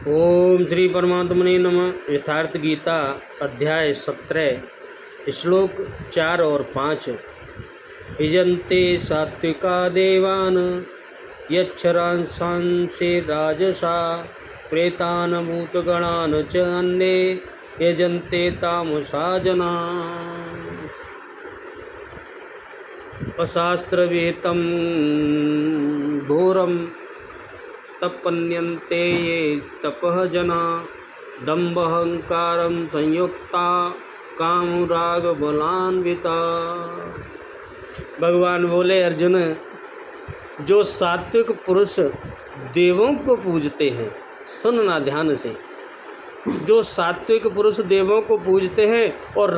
ओम श्री परमात्मने नमः। यथार्थ गीता अध्याय 17 श्लोक 4 और 5। यजन्ते सात्विका देवान् यक्षरांसांसे राजसा प्रेतान् भूतगणान् च अन्ये यजन्ते तामसा जनाः। अशास्त्रविहितं घोरं तपन्यन्ते ये तपः जना दम्भहंकारं संयुक्ता कामरागबलान्विता। भगवान बोले, अर्जुन, जो सात्विक पुरुष देवों को पूजते हैं, सुनना ध्यान से, जो सात्विक पुरुष देवों को पूजते हैं और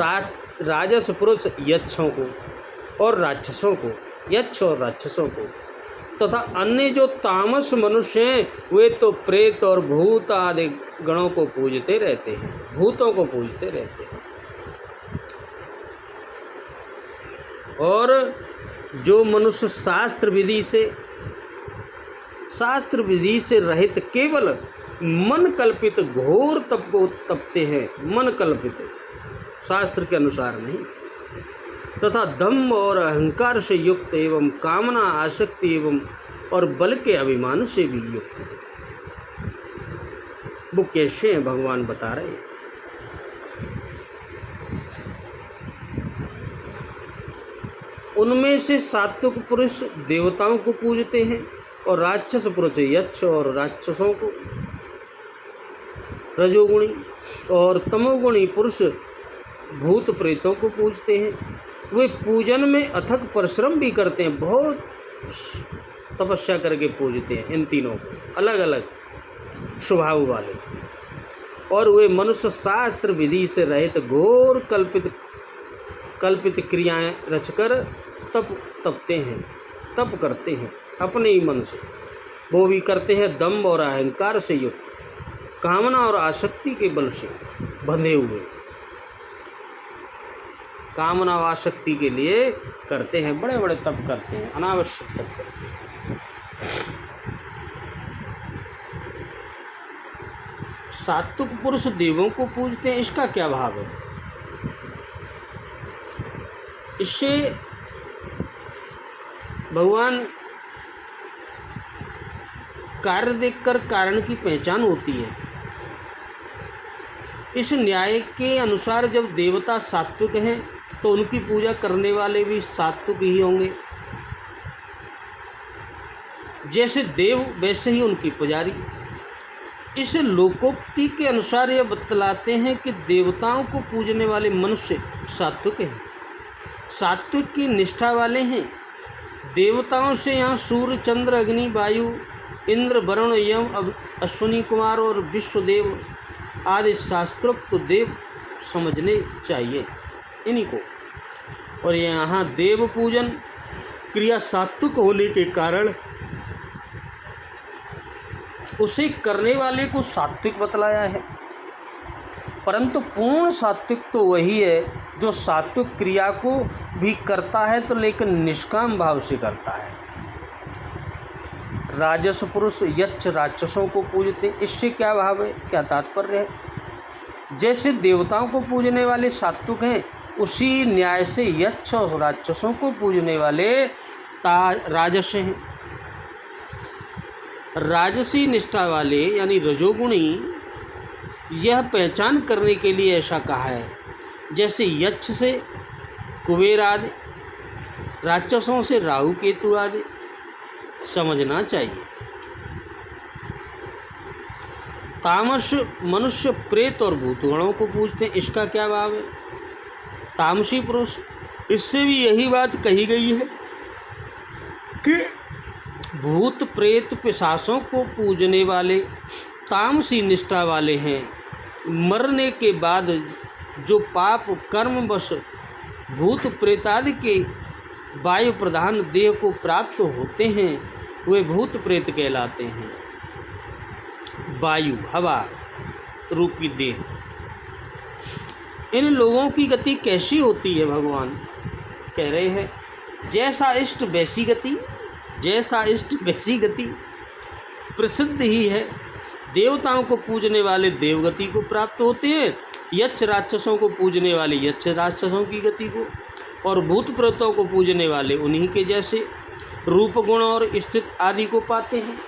राजस पुरुष यक्षों को और राक्षसों को, यक्ष और राक्षसों को, तथा अन्य जो तामस मनुष्य हैं वे तो प्रेत और भूत आदि गणों को पूजते रहते हैं, भूतों को पूजते रहते हैं। और जो मनुष्य शास्त्र विधि से रहित केवल मन कल्पित घोर तप को तपते हैं, मन कल्पित, शास्त्र के अनुसार नहीं, तथा दम्भ और अहंकार से युक्त एवं कामना, आसक्ति एवं और बल के अभिमान से भी युक्त है। वो कैसे हैं भगवान बता रहे हैं। उनमें से सात्विक पुरुष देवताओं को पूजते हैं और राक्षस पुरुष यक्ष और राक्षसों को, रजोगुणी और तमोगुणी पुरुष भूत प्रेतों को पूजते हैं। वे पूजन में अथक परिश्रम भी करते हैं, बहुत तपस्या करके पूजते हैं इन तीनों को, अलग अलग स्वभाव वाले। और वे मनुष्य शास्त्र विधि से रहित घोर कल्पित क्रियाएं रचकर तपते हैं, तप करते हैं अपने ही मन से। वो भी करते हैं दम्भ और अहंकार से युक्त, कामना और आसक्ति के बल से बंधे हुए, कामना और आसक्ति के लिए करते हैं, बड़े बड़े तप करते हैं, अनावश्यक तप करते हैं। सात्विक पुरुष देवों को पूजते हैं, इसका क्या भाव है? इससे भगवान कार्य देखकर कारण की पहचान होती है। इस न्याय के अनुसार जब देवता सात्विक हैं तो उनकी पूजा करने वाले भी सात्विक ही होंगे। जैसे देव वैसे ही उनकी पुजारी। इस लोकोक्ति के अनुसार यह बतलाते हैं कि देवताओं को पूजने वाले मनुष्य सात्विक हैं, सात्विक की निष्ठा वाले हैं। देवताओं से यहाँ सूर्य, चंद्र, अग्नि, वायु, इंद्र, वरुण, यम, अश्विनी कुमार और विश्वदेव आदि शास्त्रोक्त देव समझने चाहिए इन्हीं को। और यहाँ देव पूजन क्रिया सात्विक होने के कारण उसे करने वाले को सात्विक बतलाया है। परंतु पूर्ण सात्विक तो वही है जो सात्विक क्रिया को भी करता है तो लेकिन निष्काम भाव से करता है। राजस पुरुष यक्ष राक्षसों को पूजते, इससे क्या भाव है, क्या तात्पर्य है? जैसे देवताओं को पूजने वाले सात्विक हैं, उसी न्याय से यक्ष और राक्षसों को पूजने वाले राजस हैं। राजसी निष्ठा वाले यानी रजोगुणी यह पहचान करने के लिए ऐसा कहा है, जैसे यक्ष से कुबेर आदि, राक्षसों से राहु केतु आदि समझना चाहिए। तामस मनुष्य प्रेत और भूतगणों को पूजते हैं, इसका क्या भाव है? तामसी पुरुष, इससे भी यही बात कही गई है कि भूत प्रेत पिशाचों को पूजने वाले तामसी निष्ठा वाले हैं। मरने के बाद जो पाप कर्मवश भूत प्रेतादि के वायु प्रधान देह को प्राप्त होते हैं वे भूत प्रेत कहलाते हैं। वायु, हवा रूपी देह, इन लोगों की गति कैसी होती है? भगवान कह रहे हैं, जैसा इष्ट वैसी गति, जैसा इष्ट वैसी गति। प्रसिद्ध ही है देवताओं को पूजने वाले देवगति को प्राप्त होते हैं, यक्ष राक्षसों को पूजने वाले यक्ष राक्षसों की गति को, और भूत प्रेतों को पूजने वाले उन्हीं के जैसे रूप गुण और स्थित आदि को पाते हैं।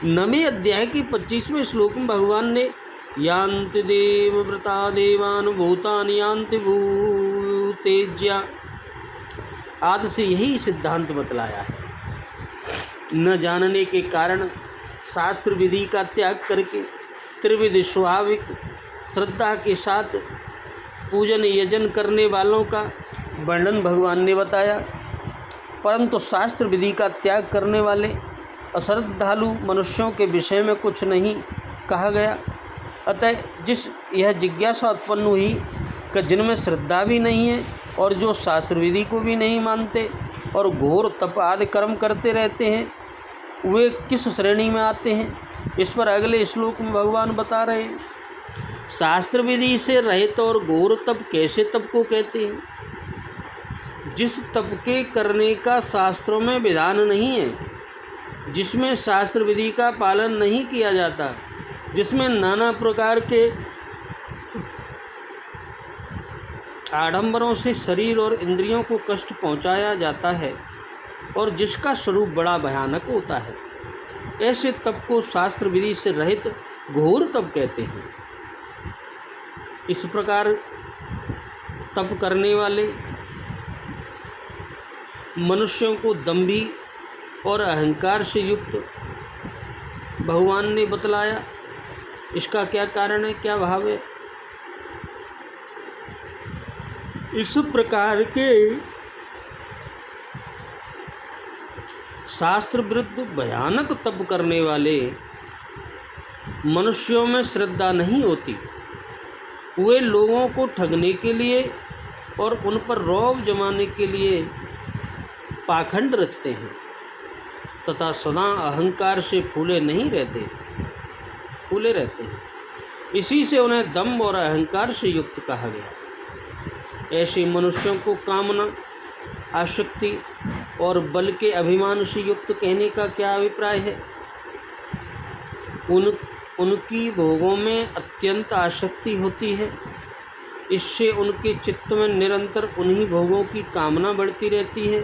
9वें अध्याय के 25वें श्लोक में भगवान ने यान्ति देवव्रता देवान भूतानि यान्ति भूतेज्या आदि से यही सिद्धांत बतलाया है। न जानने के कारण शास्त्र विधि का त्याग करके त्रिविध स्वाभाविक श्रद्धा के साथ पूजन यजन करने वालों का वर्णन भगवान ने बताया, परंतु शास्त्र विधि का त्याग करने वाले अश्रद्धालु मनुष्यों के विषय में कुछ नहीं कहा गया। अतः जिस यह जिज्ञासा उत्पन्न हुई कि जिनमें श्रद्धा भी नहीं है और जो शास्त्र विधि को भी नहीं मानते और घोर तप आदि कर्म करते रहते हैं, वे किस श्रेणी में आते हैं, इस पर अगले श्लोक में भगवान बता रहे हैं। शास्त्र विधि से रहित और घोर तप कैसे तप को कहते हैं? जिस तप के करने का शास्त्रों में विधान नहीं है, जिसमें शास्त्र विधि का पालन नहीं किया जाता, जिसमें नाना प्रकार के आडंबरों से शरीर और इंद्रियों को कष्ट पहुंचाया जाता है और जिसका स्वरूप बड़ा भयानक होता है, ऐसे तप को शास्त्र विधि से रहित घोर तप कहते हैं। इस प्रकार तप करने वाले मनुष्यों को दंभी और अहंकार से युक्त भगवान ने बतलाया। इसका क्या कारण है, क्या भाव है? इस प्रकार के शास्त्र विरुद्ध भयानक तप करने वाले मनुष्यों में श्रद्धा नहीं होती। वे लोगों को ठगने के लिए और उन पर रौब जमाने के लिए पाखंड रचते हैं तथा सदा अहंकार से फूले रहते हैं। इसी से उन्हें दंभ और अहंकार से युक्त कहा गया। ऐसे मनुष्यों को कामना, आसक्ति और बल के अभिमान से युक्त कहने का क्या अभिप्राय है? उनकी भोगों में अत्यंत आसक्ति होती है। इससे उनके चित्त में निरंतर उन्हीं भोगों की कामना बढ़ती रहती है।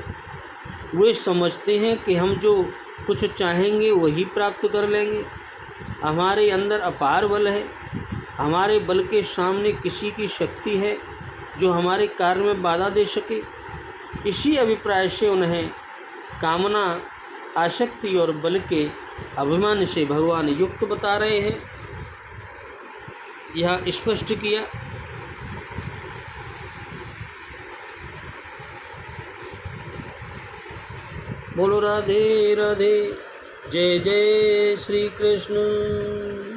वे समझते हैं कि हम जो कुछ चाहेंगे वही प्राप्त कर लेंगे। हमारे अंदर अपार बल है, हमारे बल के सामने किसी की शक्ति है जो हमारे कार्य में बाधा दे सके। इसी अभिप्राय से उन्हें कामना, आसक्ति और बल के अभिमान से भगवान युक्त बता रहे हैं। यह स्पष्ट किया। बोलो राधे राधे, जय जय श्री कृष्ण।